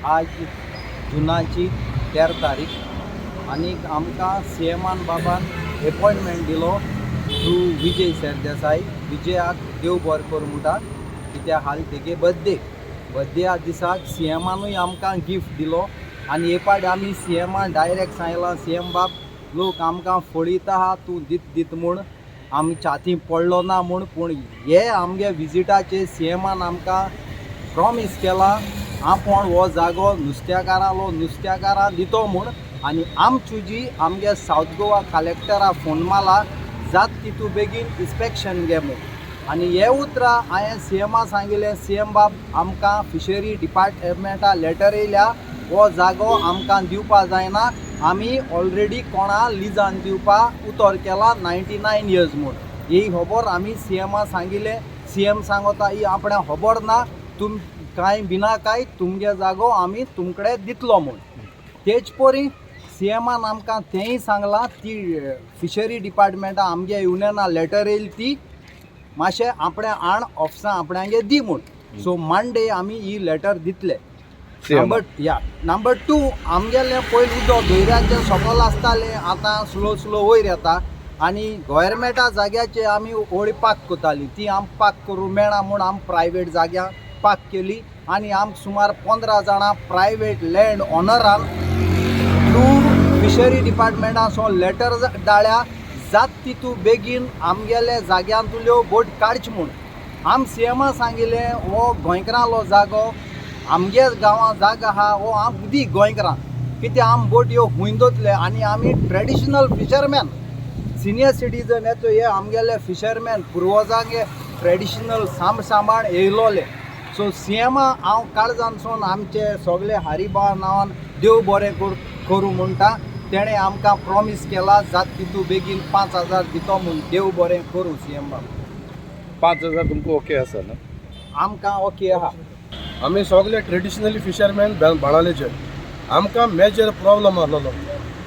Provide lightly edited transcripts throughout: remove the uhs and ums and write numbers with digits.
आज जुनाची 13 तारीख आणि आमकां सीएमान बाबान अपॉइंटमेंट दिलो थ्रू विजय सरदेसाई. विजयाक देव बरें करूं म्हणटा, कित्याक हाल तेगे बर्थडे दिसाक सीएमानूय आमकां गिफ्ट दिलो आनी हे पाटी आमी सीएमान डायरेक्ट सांगलां, सीएम बाब लोक आमकां फळयता आहा तूं दित म्हूण, आमी छाती पडलो ना म्हूण. पूण हे आमगे विजिटाचेर सीएमान आमकां प्रॉमीस केला आपूण हो जागो नुस्त्याकारां दितो म्हूण. आनी आमची जी आमगे सावथ गोवा कलेक्टरा फोन मारला जात तितू बेगीन इन्स्पेक्शन घे म्हूण. आनी हे उतरां हांवें सीएमा सांगिल्लें, सीएम बाब आमकां फिशरी डिपार्टमेंटा लेटर येयल्या, हो जागो आमकां दिवपा जायना, आमी ऑलरेडी कोणा लिजान दिवपा उतर केला 99 इयर्स म्हूण. ही खबर आमी सीएमा सांगिल्लें. सीएम सांगता ही आपणा खबर ना, तुम कांय बिना कांय तुमगे जागो आमी तुमकडे दितलो म्हूण. तेच परी सीएमान आमकां तेंय सांगलां ती फिशरी डिपार्टमेंटा आमगे युनियना लेटर येयली ती मातशें आपणे आण ऑफिसां आपणागे दी म्हूण. सो मंडे आमी ही लेटर दितले. नंबर 2 आमगेलें पयलीं उदक धोयऱ्याचें सकल आसतालें, आतां स्लो वयर येता आनी गव्हर्मेंटा जाग्याचे आमी होळी पाक कोताली, ती आमकां पाक करूं मेळना म्हूण आमी प्रायवेट जाग्यार पाक केली. आनी आमकां सुमार 15 जाणां प्रायवेट लँड ऑनरान थ्रू फिशरी डिपार्टमेंटासून लेटर धाडल्या जात तितू बेगीन आमगेले जाग्यांतल्यो बोट काडचे म्हूण. आमी सीएमा सांगिल्लें हो गोंयकारांलो जागो, आमगे गांवां जागो आहा हो आम दी गोंयकारांक, कित्याक आमी बोट ह्यो खूंय दोतले आनी आमी ट्रेडिशनल फिशरमॅन सिनियर सिटीजन येतो हे आमगेले फिशरमॅन पुर्वजांगे ट्रेडिशनल सांबाळ येयलोले. सो सीएमा हांव काळजानसून आमचे सगळे हरिबा नांवान देव बरें करूं म्हणटा. तेणें आमकां प्रॉमीस केला जात तितू बेगीन 5,000 दितो म्हूण. देव बरें करूं सीएम बाब. 5,000 तुमकां ओके आसा ना? आमकां ओके आहा. आमी सगळे ट्रेडिशनली फिशरमॅन बाणालेचे. आमकां मेजर प्रॉब्लम आहलोलो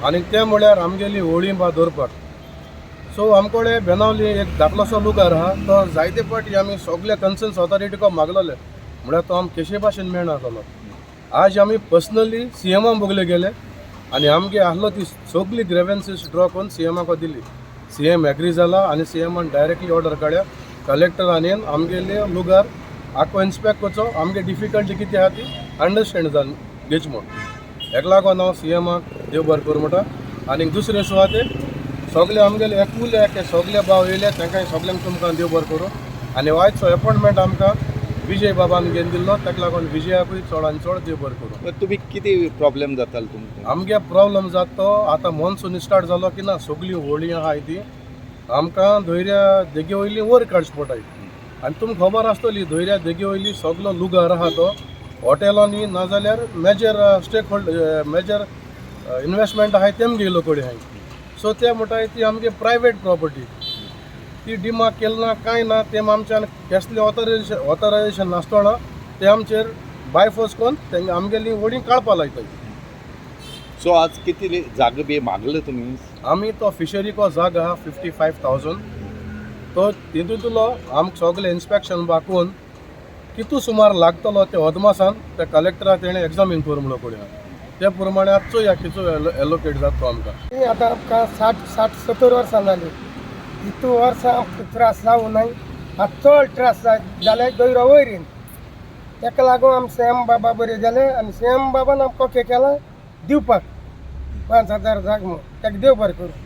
आनी ते म्हळ्यार आमगेली होळी बा दवरपाक. सो आमकोडे बेनावली एक धाकलोसो लुगार आहा, तो जायते फाटी आमी सगळे कन्सर्न्स ऑथॉरिटीको मागलोले, म्हळ्यार तो आमकां केशे भाशेन मेळनासलो. आज आमी पर्सनली सीएमा बोगले गेले आनी आमगे आहलो ती सगळी ग्रेवेन्सीस ड्रॉ करून सीएमाको दिली. सीएम एग्री जाला आनी सीएमान डायरेक्टली ऑर्डर काडल्या कलेक्टरान आमगेले लुगार आखो इन्स्पेक्ट करचो, आमगे डिफिकल्टी कितें आहा ती अंडरस्टँड जावन घेवची म्हूण. हेका लागोन हांव सीएमाक देव बरें करूं म्हणटा. आनी दुसरें सुवाते सगळे आमगेले एकूले सगळे भाव येयले, तांकांय सगळ्यांक तुमकां देव बरें करूं. आनी आयजचो अपॉइंटमेंट आमकां विजय बाबान घेवन दिल्लो, ताका लागून विजयाकूय चडान चड देव बरें करूं. तुमी कितें प्रॉब्लेम जातालो तुमकां? आमगे प्रॉब्लम जाता तो आतां मॉन्सून स्टार्ट जालो की ना, सगळी होळी आहा ती आमकां धैर्या देगे वयली वयर काडची पडटाय. आनी तुमकां खबर आसतली धैर्या देगे वयली सगळो लुगार आहा तो हॉटेलांनी नाजाल्यार मेजर इन्वेस्टमेंट आहाय तेमगे येयलो कडेन आहाय. सो ते म्हणटाय ती आमगे प्रायवेट प्रॉपर्टी, ती डिमाक केली ना कांय ना. तेम आमच्यान कसलें ऑथरायजेशन नासतना ते आमचेर बाय फोर्स करून तेंगे आमगेली होळी काडपा लायताय. सो आज कितें जागो बी मागलो तुमी? आमी तो फिशरीको जागो आहा 55,000, तो तितूंतलो आमकां सगळें इन्स्पेक्शन बाकून कितू सुमार लागतलो ते अदमासान त्या कलेक्टरा तेणें एग्जामीन करूं म्हणून पळया. ते प्रमाणे आजचो या किचो एलोकेट जाता तो आमकां. आतां आमकां 60-70 वर्सां जालीं. इतू वर्सां त्रास जावं नाय. आतां चड त्रास जाल्यार दोयरो वयरीन. तेका लागून आमी सीएम बाबा बरें गेले आनी सीएम बाबान आमकां ओके केला दिवपाक 5,000 जाग म्हूण. ताका देव बरें करूं.